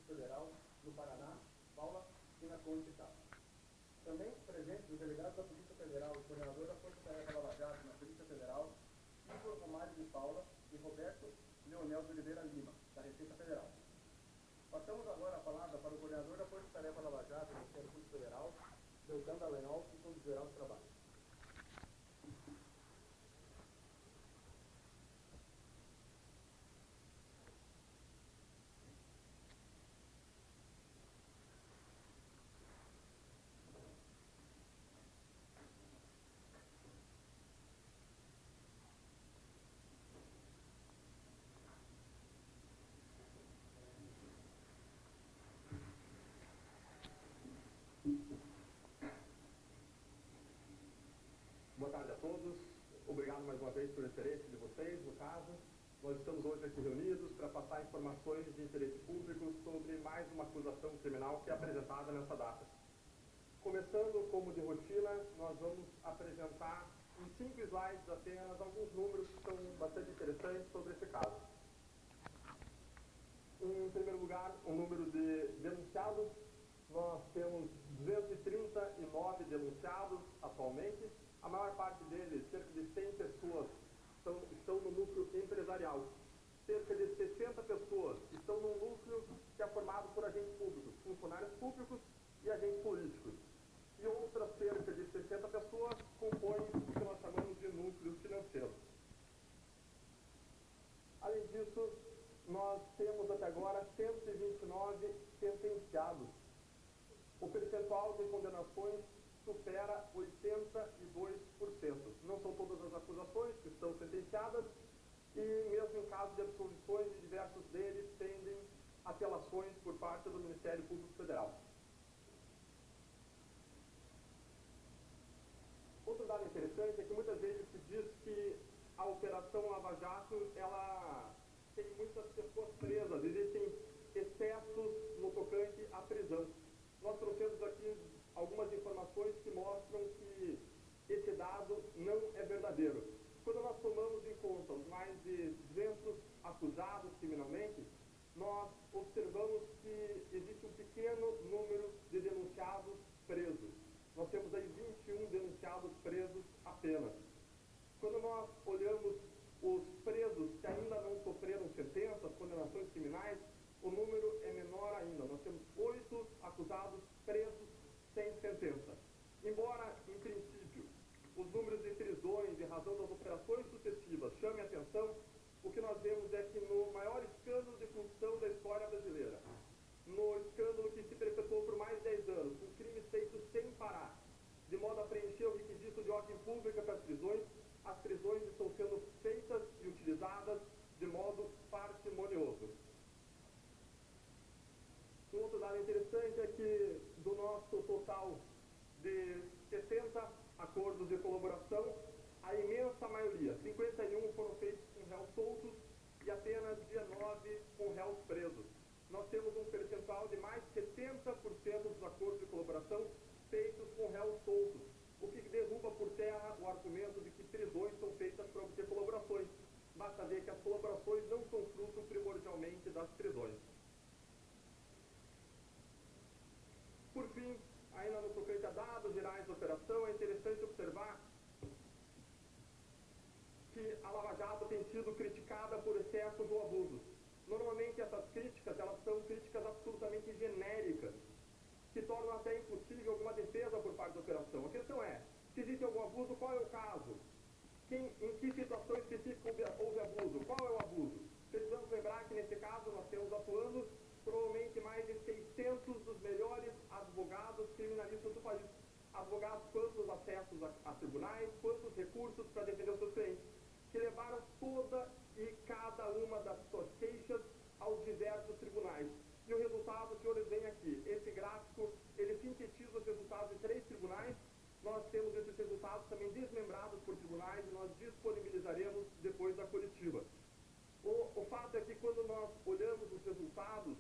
Federal no Paraná, Paula Pinaconte Tapa. Também presentes os delegados da Polícia Federal e coordenador da Força Tarefa Lava Jato na Polícia Federal, Igor Romário de Paula e Roberto Leonel de Oliveira Lima, da Receita Federal. Passamos agora a palavra para o coordenador da Força Tarefa Lava Jato no Ministério Público Federal, Deltan Dallagnol, que conduzirá os trabalhos. Boa tarde a todos. Obrigado mais uma vez pelo interesse de vocês, no caso. Nós estamos hoje aqui reunidos para passar informações de interesse público sobre mais uma acusação criminal que é apresentada nessa data. Começando, como de rotina, nós vamos apresentar em 5 slides apenas alguns números que são bastante interessantes sobre esse caso. Em primeiro lugar, o número de denunciados. Nós temos 239 denunciados atualmente. A maior parte deles, cerca de 100 pessoas, estão no núcleo empresarial. Cerca de 60 pessoas estão num núcleo que é formado por agentes públicos, funcionários públicos e agentes políticos. E outras cerca de 60 pessoas compõem o que nós chamamos de núcleo financeiro. Além disso, nós temos até agora 129 sentenciados. O percentual de condenações supera 82%. Não são todas as acusações que estão sentenciadas e, mesmo em caso de absolvições, de diversos deles pendem apelações por parte do Ministério Público Federal. Outro dado interessante é que muitas vezes se diz que a Operação Lava Jato, ela tem muitas pessoas presas, existem excessos no tocante à prisão. Nós trouxemos aqui algumas informações que mostram que esse dado não é verdadeiro. Quando nós tomamos em conta os mais de 200 acusados criminalmente, nós observamos que existe um pequeno número de denunciados presos. Nós temos aí 21 denunciados presos apenas. Quando nós olhamos os presos que ainda não sofreram sentenças, condenações criminais, o número é menor ainda. Nós temos 8 acusados presos sem sentença. Embora, em princípio, os números de prisões em razão das operações sucessivas chamem a atenção, o que nós vemos é que no maior escândalo de corrupção da história brasileira, no escândalo que se perpetuou por mais de 10 anos, com crimes feitos sem parar, de modo a preencher o requisito de ordem pública para as prisões estão sendo feitas e utilizadas de modo parcimonioso. Um outro dado interessante é que, do nosso total de 60 acordos de colaboração, a imensa maioria, 51, foram feitos com réus soltos e apenas 19 com réus presos. Nós temos um percentual de mais de 70% dos acordos de colaboração feitos com réus soltos, o que derruba por terra o argumento de que prisões são feitas para obter colaborações. Basta ver que as colaborações não são fruto primordialmente das prisões. Por fim, ainda no tocante a dados gerais da operação, é interessante observar que a Lava Jato tem sido criticada por excessos ou abusos. Normalmente essas críticas, elas são críticas absolutamente genéricas, que tornam até impossível alguma defesa por parte da operação. A questão é, se existe algum abuso, qual é o caso? Em que situação específica houve abuso? Qual é o abuso? Precisamos lembrar que, nesse caso, nós temos atuando provavelmente mais de 600 dos melhores advogados criminalistas do país. Advogados quantos acessos a tribunais, quantos recursos para defender os seus clientes, que levaram toda e cada uma das suas queixas aos diversos tribunais. E o resultado que eu venho aqui, esse gráfico, ele sintetiza os resultados de 3 tribunais. Nós temos esses resultados também desmembrados por tribunais e nós disponibilizaremos depois da coletiva. O fato é que quando nós olhamos os resultados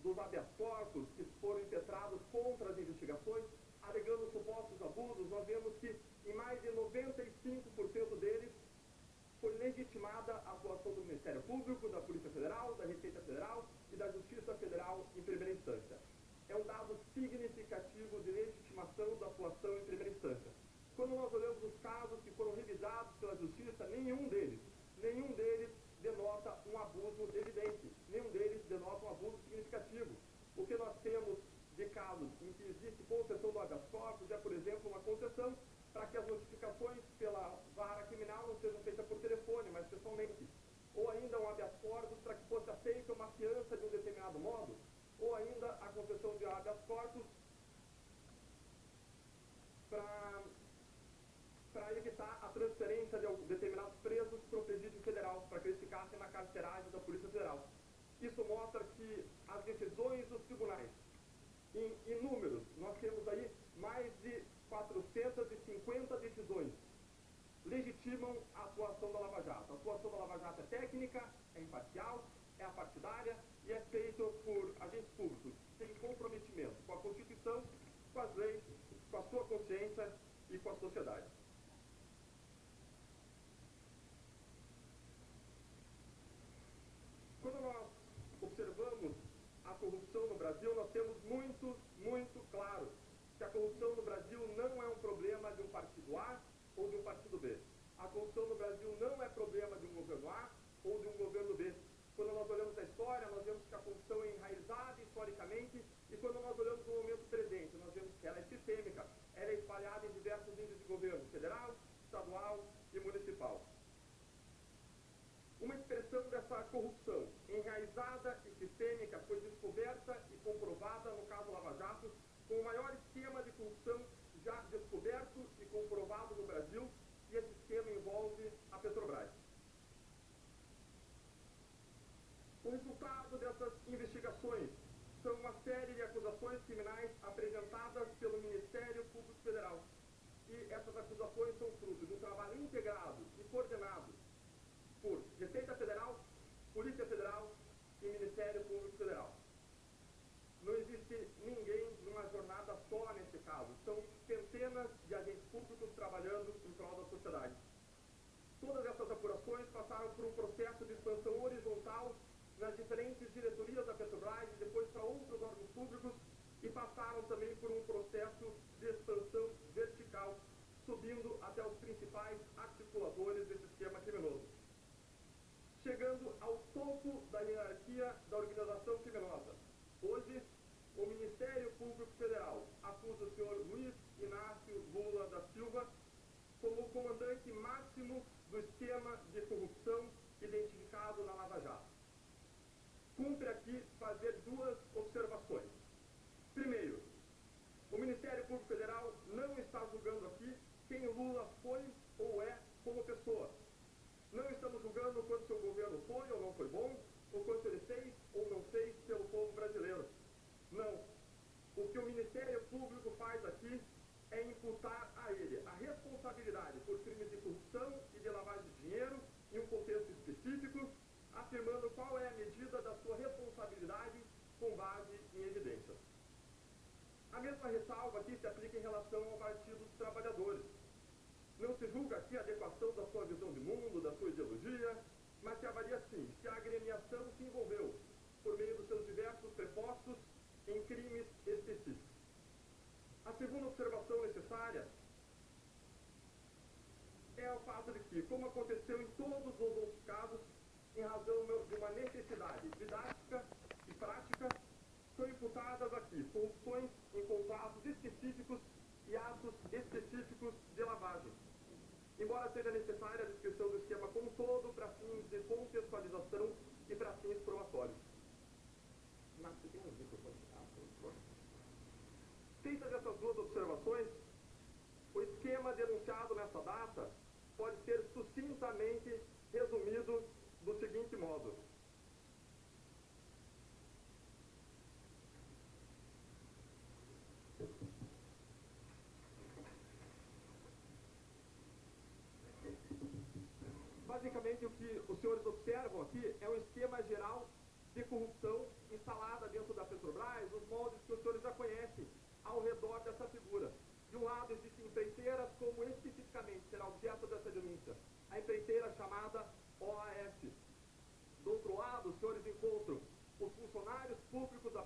dos habeas corpus que foram impetrados contra as investigações, alegando supostos abusos, nós vemos que em mais de 95% deles foi legitimada a atuação do Ministério Público, da Polícia Federal, da Receita Federal e da Justiça Federal em significativo de legitimação da atuação em primeira instância. Quando nós olhamos os casos que foram revisados pela Justiça, nenhum deles denota um abuso evidente, nenhum deles denota um abuso significativo. O que nós temos de casos em que existe concessão do habeas corpus é, por exemplo, uma concessão para que as notificações pela vara criminal não sejam feitas por telefone, mas pessoalmente. Ou ainda um habeas corpus para que fosse aceita uma fiança de um determinado modo, ou ainda a concessão de habeas corpus para evitar a transferência de determinados presos para o presídio federal, para que eles ficassem na carceragem da Polícia Federal. Isso mostra que as decisões dos tribunais, em números, nós temos aí mais de 450 decisões, legitimam a atuação da Lava Jato. A atuação da Lava Jato é técnica, é imparcial, é apartidária e é feita por agentes públicos, sem comprometimento com a Constituição, com as leis, com a sua consciência e com a sociedade. Quando nós observamos a corrupção no Brasil, nós temos muito claro que a corrupção no Brasil não é um problema de um partido A ou de um partido B. A corrupção no Brasil não é problema de um governo A ou de um governo B. Quando nós olhamos a história, nós vemos que a corrupção é enraizada historicamente, e quando nós olhamos o momento presente, nós vemos que ela é sistêmica, ela é espalhada em diversos níveis de governo, federal, estadual e municipal. Uma expressão dessa corrupção enraizada e sistêmica foi descoberta e comprovada no caso Lava Jato, com o maior esquema de corrupção já descoberto e comprovado no Brasil, e esse esquema envolve a Petrobras. O resultado dessas investigações são uma série de acusações criminais apresentadas pelo Ministério Público Federal. E essas acusações são fruto de um trabalho integrado e coordenado por Receita Federal, Polícia Federal e Ministério Público Federal. Não existe ninguém numa jornada só nesse caso. São centenas de agentes públicos trabalhando em prol da sociedade. Todas essas apurações passaram por um processo de expansão horizontal nas diferentes diretorias da Petrobras e depois para outros órgãos públicos, e passaram também por um processo de expansão vertical, subindo até os principais articuladores desse esquema criminoso, chegando ao topo da hierarquia da organização criminosa. Hoje, o Ministério Público Federal acusa o senhor Luiz Inácio Lula da Silva como o comandante máximo do esquema de corrupção identificado na Lava Jato. Cumpre aqui fazer duas observações. Primeiro, o Ministério Público Federal não está julgando aqui quem Lula foi ou é como pessoa. Não estamos julgando quanto seu governo foi ou não foi bom, ou quanto ele fez ou não fez pelo povo brasileiro. Não. O que o Ministério Público faz aqui é imputar a ele a responsabilidade por crimes de corrupção e de lavagem de dinheiro em um contexto específico, afirmando qual é a medida da sua responsabilidade com base em evidências. A mesma ressalva aqui se aplica em relação ao Partido dos Trabalhadores. Não se julga aqui a adequação da sua visão de mundo, da sua ideologia, mas se avalia sim se a agremiação se envolveu, por meio dos seus diversos prepostos, em crimes específicos. A segunda observação necessária é o fato de que, como aconteceu em todos os outros casos, em razão de uma necessidade didática e prática, são imputadas aqui corrupções em contratos específicos e atos específicos de lavagem. Embora seja necessária a descrição do esquema como um todo para fins de contextualização e para fins probatórios. Feitas essas duas observações, o esquema denunciado nessa data pode ser sucintamente resumido do seguinte modo. Basicamente, o que os senhores observam aqui é um esquema geral de corrupção instalada dentro da Petrobras, os moldes que os senhores já conhecem ao redor dessa figura. De um lado, existem empreiteiras, como especificamente será objeto dessa denúncia, a empreiteira chamada OAS. Do outro lado, os senhores encontram os funcionários públicos da